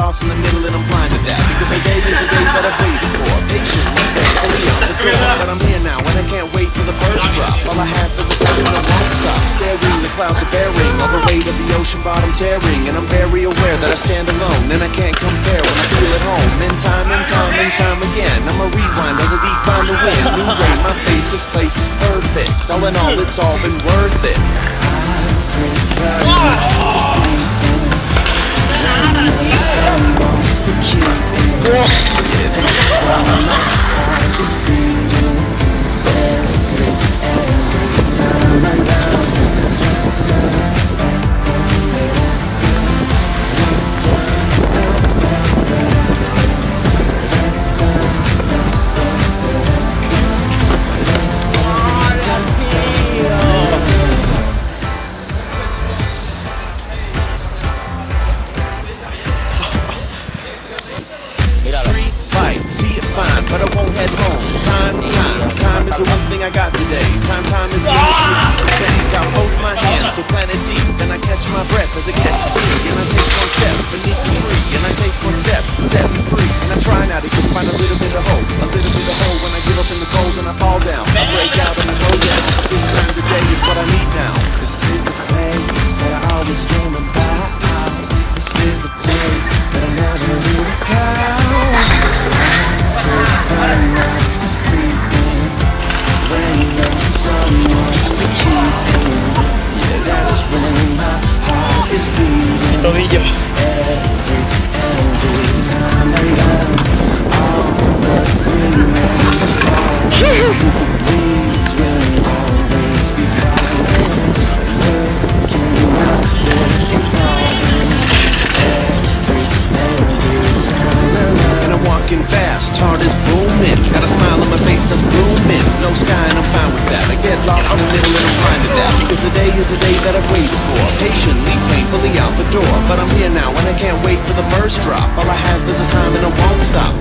lost in the middle and I'm blind to that. Because the day is a day that I've waited for. Patiently, painfully out the door. But I'm here now and I can't wait for the first drop. All I have is a time and I won't stop. Staring, the clouds are bearing all the weight of the ocean bottom tearing. And I'm very aware that I stand alone and I can't compare when I feel at home. In time and time and time again, I'ma rewind as I define the wind. New way, my face, this place is perfect. All in all, it's all been worth it. I prefer not to sleep in when the sun wants to keep in. Yeah, that's why my heart is beating every time I love you. But I won't head home. Time is the one thing I got today. Time is the same. Got both my hands so planted deep. Then I catch my breath as it catches me. And I take one step beneath the tree. And I take one step, set me free. And I try now to find a little bit of hope. A little bit of hope when I get up in the cold and I fall down. I break out and I slow down. This time of the day is what I need now. This is the place that I always dream about. This is the place that I never really found. Prefer not to sleep in when the sun wants to keep in. Yeah, that's when my heart is beating. Every time I love all the green and the fall. Leaves will always be calling. Looking up, looking falling. Every time I love. And I'm walking fast, heart is booming. Got a smile on my face that's blooming. No sky and I'm fine with that. I get lost in the middle and I'm fine with that. Because the day is a day that I've waited for. Patiently, painfully out the door. But I'm here now and I can't wait for the first drop. All I have is a time and I won't stop.